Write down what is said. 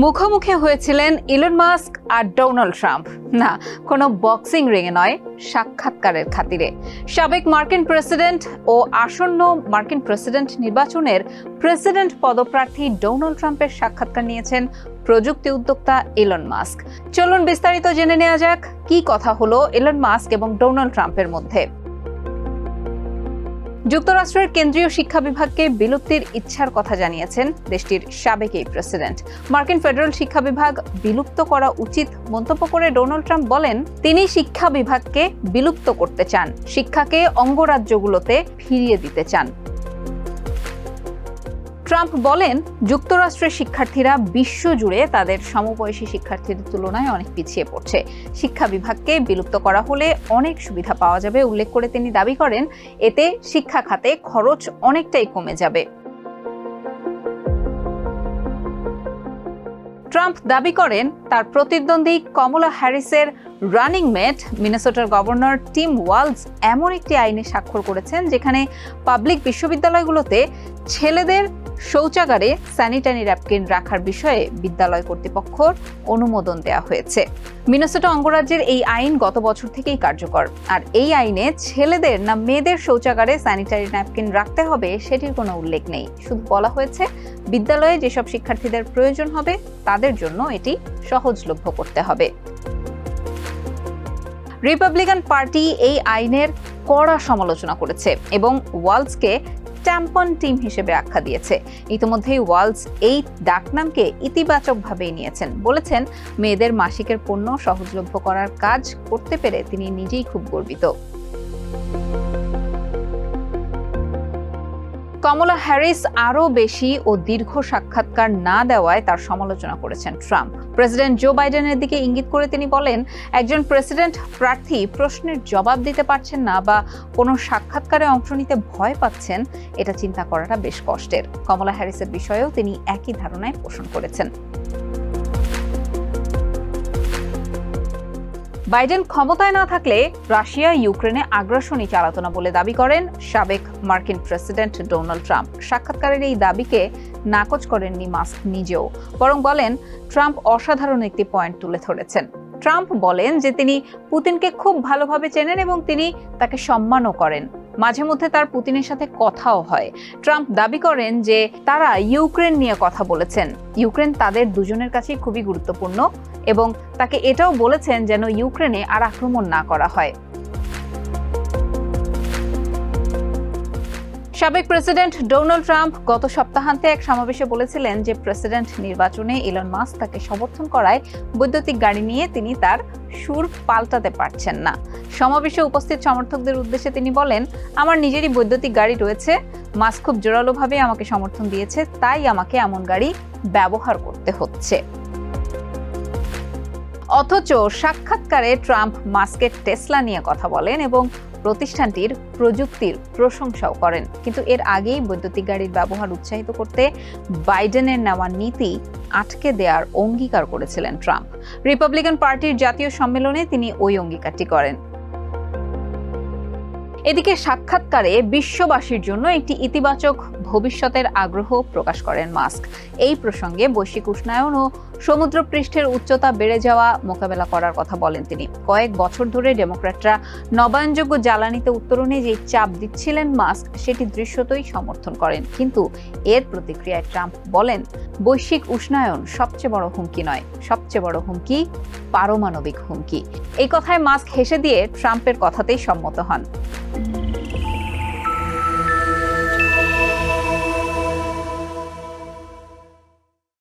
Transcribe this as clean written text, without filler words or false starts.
মুখোমুখি হয়েছিলেন Elon Musk আর Donald Trump. না, কোনো বক্সিং রিংয়ে নয়, সাক্ষাৎকারের খাতিরে। সাবেক মার্কিন প্রেসিডেন্ট ও আসন্ন মার্কিন প্রেসিডেন্ট নির্বাচনের প্রেসিডেন্ট পদপ্রার্থী ডোনাল্ড ট্রাম্পের সাক্ষাৎকার নিয়েছেন প্রযুক্তি উদ্যোক্তা ইলন মাস্ক। চলুন বিস্তারিত জেনে নেওয়া যাক কি কথা হলো ইলন মাস্ক এবং ডোনাল্ড ট্রাম্পের মধ্যে। যুক্তরাষ্ট্রের কেন্দ্রীয় শিক্ষা বিভাগকে বিলুপ্তির ইচ্ছার কথা জানিয়েছেন দেশটির সাবেক এই প্রেসিডেন্ট। মার্কিন ফেডারেল শিক্ষা বিভাগ বিলুপ্ত করা উচিত মন্তব্য করে ডোনাল্ড ট্রাম্প বলেন, তিনি শিক্ষা বিভাগকে বিলুপ্ত করতে চান, শিক্ষাকে অঙ্গরাজ্যগুলোতে ফিরিয়ে দিতে চান। ট্রাম্প বলেন, যুক্তরাষ্ট্রের শিক্ষার্থীরা বিশ্বজুড়ে তাদের সমবয়সী শিক্ষার্থীদের তুলনায় অনেক পিছিয়ে পড়ছে। শিক্ষা বিভাগকে বিলুপ্ত করা হলে অনেক সুবিধা পাওয়া যাবে উল্লেখ করে তিনি দাবি করেন, এতে শিক্ষা খাতে খরচ অনেকটাই কমে যাবে। ট্রাম্প দাবি করেন, তার প্রতিদ্বন্দ্বী কমলা হ্যারিসের রানিং মেট মিনেসোটার গভর্নর টিম ওয়ালজ এমন একটি আইনে স্বাক্ষর করেছেন যেখানে পাবলিক বিশ্ববিদ্যালয়গুলোতে ছেলেদের শৌচাগারে স্যানিটারি ন্যাপকিন রাখার বিষয়ে বিদ্যালয় কর্তৃপক্ষের অনুমোদন দেওয়া হয়েছে। মিনেসোটা অঙ্গরাজ্যের এই আইন গত বছর থেকেই কার্যকর। আর এই আইনে ছেলেদের না মেয়েদের শৌচাগারে স্যানিটারি ন্যাপকিন রাখতে হবে সেটির কোনো উল্লেখ নেই। শুধু বলা হয়েছে বিদ্যালয়ে যেসব শিক্ষার্থীদের প্রয়োজন হবে তাদের জন্য এটি সহজলভ্য করতে হবে। রিপাবলিকান পার্টি এই আইনের কড়া সমালোচনা করেছে এবং ওয়ালজকে ট্যাম্পন টিম হিসেবে আখ্যা দিয়েছে। ইতিমধ্যেই ওয়ালজ এই ডাকনামকে ইতিবাচকভাবেই নিয়েছেন, বলেছেন মেয়েদের মাসিকের পণ্য সহজলভ্য করার কাজ করতে পেরে তিনি নিজেই খুব গর্বিত। কমলা হ্যারিস আরও বেশি ও দীর্ঘ সাক্ষাৎকার না দেওয়ায় তার সমালোচনা করেছেন ট্রাম্প। প্রেসিডেন্ট জো বাইডেনের দিকে ইঙ্গিত করে তিনি বলেন, একজন প্রেসিডেন্ট প্রার্থী প্রশ্নের জবাব দিতে পারছেন না বা কোনো সাক্ষাৎকারে অংশ নিতে ভয় পাচ্ছেন, এটা চিন্তা করাটা বেশ কষ্টের। কমলা হ্যারিসের বিষয়েও তিনি একই ধারণায় পোষণ করেছেন। বাইডেন ক্ষমতায় না থাকলে রাশিয়া ইউক্রেনে আগ্রাসনই চালাতো না বলে দাবি করেন সাবেক মার্কিন প্রেসিডেন্ট ডোনাল্ড ট্রাম্প। সাক্ষাৎকারের এই দাবিকে নাকচ করেননি মাস্ক নিজেও, বরং বলেন ট্রাম্প অসাধারণ একটি পয়েন্ট তুলে ধরেছেন। ট্রাম্প বলেন যে তিনি পুতিনকে খুব ভালোভাবে চেনেন এবং তিনি তাকে সম্মানও করেন। মাঝে মধ্যে তার পুতিনের সাথে কথাও হয়। ট্রাম্প দাবি করেন যে তারা ইউক্রেন নিয়ে কথা বলেছেন। ইউক্রেন তাদের দুজনের কাছেই খুবই গুরুত্বপূর্ণ এবং তাকে এটাও বলেছেন যেন ইউক্রেনে আর আক্রমণ না করা হয়। সাবেক প্রেসিডেন্ট ডোনাল্ড ট্রাম্প গত সপ্তাহান্তে এক সমাবেশে বলেছিলেন যে প্রেসিডেন্ট নির্বাচনে ইলন মাস্ক তাকে সমর্থন করায় বৈদ্যুতিক গাড়ি নিয়ে তিনি তার সুর পাল্টাতে পারছেন না। সমাবেশে উপস্থিত সমর্থকদের উদ্দেশ্যে তিনি বলেন, আমার নিজেরই বৈদ্যুতিক গাড়ি রয়েছে, মাস্ক খুব জোরালোভাবে আমাকে সমর্থন দিয়েছে, তাই আমাকে এমন গাড়ি ব্যবহার করতে হচ্ছে। অথচ সাক্ষাৎকারে ট্রাম্প মাস্কের টেসলা নিয়ে কথা বলেন এবং প্রতিষ্ঠানটির প্রযুক্তির প্রশংসাও করেন। কিন্তু এর আগেই বৈদ্যুতিক গাড়ির ব্যবহার উৎসাহিত করতে বাইডেনের নেওয়া নীতি আটকে দেওয়ার অঙ্গীকার করেছিলেন ট্রাম্প। রিপাবলিকান পার্টির জাতীয় সম্মেলনে তিনি ওই অঙ্গীকারটি করেন। এদিকে সাক্ষাৎকারে বিশ্ববাসীর জন্য একটি ইতিবাচক ভবিষ্যতের আগ্রহ প্রকাশ করেন মাস্ক। এই প্রসঙ্গে বৈশ্বিক উষ্ণায়ন ও সমুদ্রপৃষ্ঠের উচ্চতা বেড়ে যাওয়া মোকাবেলা করার কথা বলেন তিনি। কয়েক বছর ধরে ডেমোক্র্যাটরা নবায়নযোগ্য জ্বালানিতে উত্তরণে যে চাপ দিচ্ছিলেন মাস্ক, সেটি দৃশ্যতই সমর্থন করেন। কিন্তু এর প্রতিক্রিয়ায় ট্রাম্প বলেন, বৈশ্বিক উষ্ণায়ন সবচেয়ে বড় হুমকি নয়, সবচেয়ে বড় হুমকি পারমাণবিক হুমকি। এই কথায় মাস্ক হেসে দিয়ে ট্রাম্পের কথাতেই সম্মত হন।